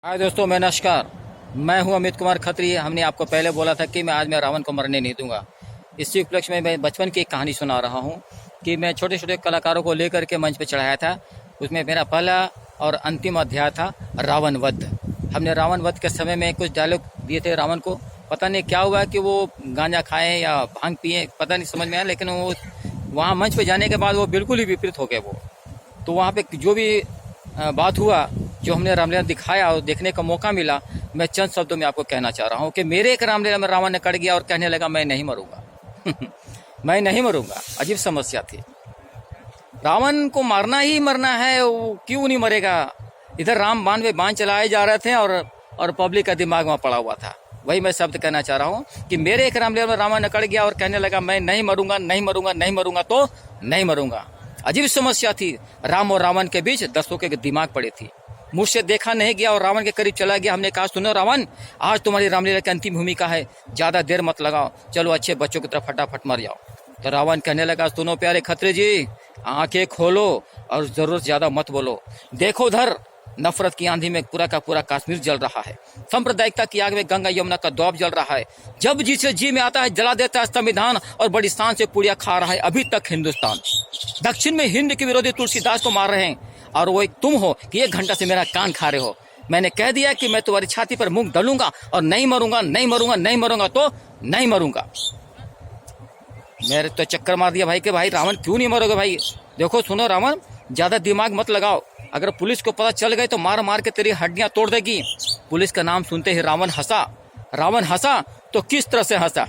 हाय दोस्तों, मैं नमस्कार। मैं हूं अमित कुमार खत्री। हमने आपको पहले बोला था कि मैं रावण को मरने नहीं दूंगा। इसी उपलक्ष्य में मैं बचपन की एक कहानी सुना रहा हूं कि मैं छोटे छोटे कलाकारों को लेकर के मंच पर चढ़ाया था। उसमें मेरा पहला और अंतिम अध्याय था रावण वध। हमने रावण वध के समय में कुछ डायलॉग दिए थे रावण को। पता नहीं क्या हुआ कि वो गांजा खाएं या भांग पिए, पता नहीं समझ में आया, लेकिन वो वहाँ मंच पर जाने के बाद वो बिल्कुल ही विपरीत हो गए। वो तो वहाँ पे जो भी बात हुआ, जो हमने रामलीला दिखाया और देखने का मौका मिला, मैं चंद शब्दों में आपको कहना चाह रहा हूँ कि मेरे एक रामलीला में रावण ने कट गया और कहने लगा मैं नहीं मरूंगा। मैं नहीं मरूंगा। अजीब समस्या थी। रावण को मारना ही मरना है, वो क्यों नहीं मरेगा। इधर राम बाण पे बाण चलाए जा रहे थे और पब्लिक का दिमाग वहाँ पड़ा हुआ था। वही मैं शब्द कहना चाह रहा हूँ कि मेरे एक रामलीला में रावण ने कट गया और कहने लगा मैं नहीं मरूंगा, नहीं मरूंगा, नहीं मरूंगा तो नहीं मरूंगा। अजीब समस्या थी। राम और रावण के बीच दसों के दिमाग पड़े थी। मुझसे देखा नहीं गया और रावण के करीब चला गया। हमने कहा सुनो रावण, आज तुम्हारी रामलीला की अंतिम भूमिका है, ज्यादा देर मत लगाओ, चलो अच्छे बच्चों की तरफ फटाफट मर जाओ। तो रावण कहने लगा सुनो प्यारे खत्री जी, आंखें खोलो और जरूरत ज्यादा मत बोलो। देखो उधर नफरत की आंधी में पूरा का पूरा कश्मीर जल रहा है। सांप्रदायिकता की आग में गंगा यमुना का दौब जल रहा है। जब जिसे जी में आता है जला देता है संविधान और बड़ी शान से पुड़िया खा रहा है अभी तक हिंदुस्तान। दक्षिण में हिंद के विरोधी तुलसीदास को मार रहे हैं और वो एक तुम हो कि 1 घंटा से मेरा कान खा रहे हो। मैंने कह दिया कि मैं तुम्हारी छाती पर मुंह डालूंगा और नहीं मरूंगा, नहीं मरूंगा, नहीं मरूंगा तो नहीं मरूंगा। मेरे तो चक्कर मार दिया भाई कि भाई रावण क्यों नहीं मरोगे भाई। देखो सुनो रावण, ज्यादा दिमाग मत लगाओ। अगर पुलिस को पता चल गए तो मार मार के तेरी हड्डियां तोड़ देगी। पुलिस का नाम सुनते ही रावण हंसा। रावण हंसा तो किस तरह से हंसा।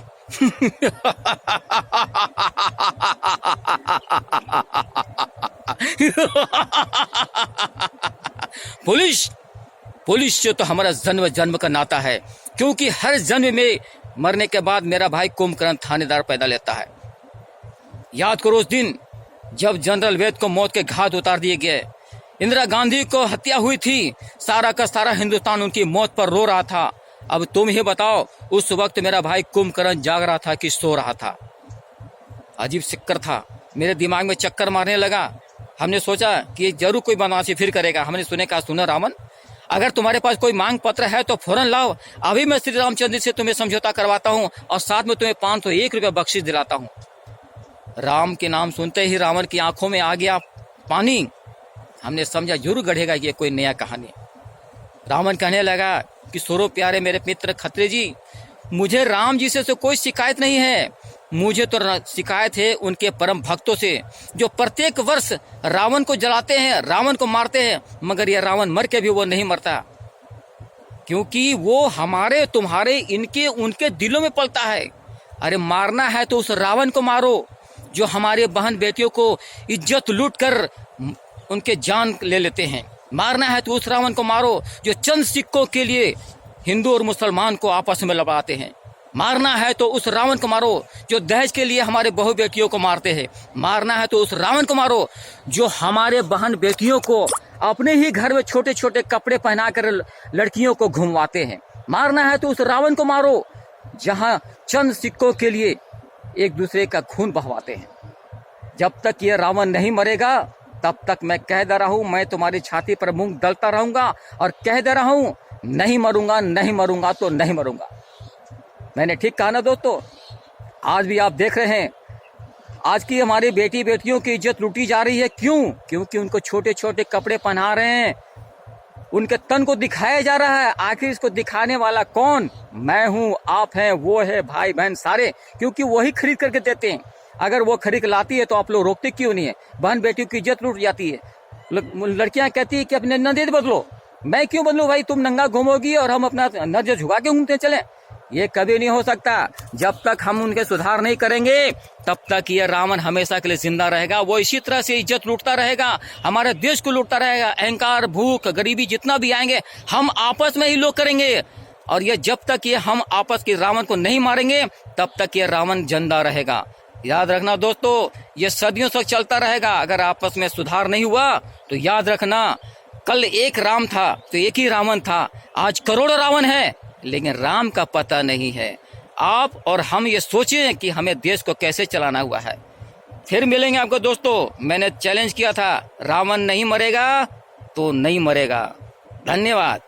पुलिस से तो हमारा जन्म जन्म का नाता है, क्योंकि हर जन्म में मरने के बाद मेरा भाई कुंभकर्ण थानेदार पैदा लेता है। याद करो उस दिन जब जनरल वैद को मौत के घाट उतार दिए गए, इंदिरा गांधी को हत्या हुई थी, सारा का सारा हिंदुस्तान उनकी मौत पर रो रहा था। अब तुम ही बताओ उस वक्त मेरा भाई कुंभकर्ण जाग रहा था कि सो रहा था। अजीब सिक्कर था। मेरे दिमाग में चक्कर मारने लगा। हमने सोचा कि जरूर कोई बनवासी फिर करेगा। हमने सुने कहा सुना रावण, अगर तुम्हारे पास कोई मांग पत्र है तो फौरन लाओ। अभी मैं श्री रामचंद्र से तुम्हें समझौता करवाता हूँ और साथ में तुम्हें 501 रुपया बख्शीश दिलाता हूँ। राम के नाम सुनते ही रावण की आंखों में आ गया पानी। हमने समझा जरूर गढ़ेगा ये कोई नया कहानी। रावण कहने लगा कि सुनो प्यारे मेरे मित्र खत्री जी, मुझे राम जी से कोई शिकायत नहीं है। मुझे तो शिकायत है उनके परम भक्तों से, जो प्रत्येक वर्ष रावण को जलाते हैं, रावण को मारते हैं, मगर यह रावण मर के भी वो नहीं मरता, क्योंकि वो हमारे तुम्हारे इनके उनके दिलों में पलता है। अरे मारना है तो उस रावण को मारो जो हमारे बहन बेटियों को इज्जत लूट कर उनके जान ले लेते हैं। मारना है तो उस रावण को मारो जो चंद सिक्कों के लिए हिंदू और मुसलमान को आपस में लड़ाते हैं। मारना है तो उस रावण को मारो जो दहेज के लिए हमारे बहू बेटियों को मारते हैं। मारना है तो उस रावण को मारो जो हमारे बहन बेटियों को अपने ही घर में छोटे छोटे कपड़े पहनाकर लड़कियों को घुमवाते हैं। मारना है तो उस रावण को मारो जहां चंद सिक्कों के लिए एक दूसरे का खून बहवाते हैं। जब तक ये रावण नहीं मरेगा तब तक मैं कह दे रहा हूं, मैं तुम्हारी छाती पर मुंह डलता रहूंगा और कह दे रहा हूं नहीं मरूंगा, नहीं मरूंगा तो नहीं मरूंगा। मैंने ठीक कहा ना दोस्तों। आज भी आप देख रहे हैं आज की हमारी बेटी बेटियों की इज्जत लूटी जा रही है। क्यों? क्योंकि उनको छोटे छोटे कपड़े पहना रहे हैं, उनके तन को दिखाया जा रहा है। आखिर इसको दिखाने वाला कौन? मैं हूं, आप हैं, वो है, भाई बहन सारे, क्योंकि वही खरीद करके देते हैं। अगर वो खरीद लाती है तो आप लोग रोकते क्यों नहीं है? बहन बेटियों की इज्जत लूट जाती है। लड़कियां कहती है कि अपने नंदे बदलो। मैं क्यों बदलूं भाई? तुम नंगा घूमोगी और हम अपना नजर झुका के घूमते चले। ये कभी नहीं हो सकता। जब तक हम उनके सुधार नहीं करेंगे तब तक ये रावण हमेशा के लिए जिंदा रहेगा। वो इसी तरह से इज्जत लूटता रहेगा, हमारे देश को लूटता रहेगा। अहंकार, भूख, गरीबी जितना भी आएंगे हम आपस में ही लोग करेंगे। और ये जब तक ये हम आपस के रावण को नहीं मारेंगे तब तक ये रावण जिंदा रहेगा। याद रखना दोस्तों, ये सदियों तक चलता रहेगा। अगर आपस में सुधार नहीं हुआ तो याद रखना, कल एक राम था तो एक ही रावण था, आज करोड़ों रावण है लेकिन राम का पता नहीं है। आप और हम ये सोचें कि हमें देश को कैसे चलाना हुआ है। फिर मिलेंगे आपको दोस्तों। मैंने चैलेंज किया था, रावण नहीं मरेगा तो नहीं मरेगा। धन्यवाद।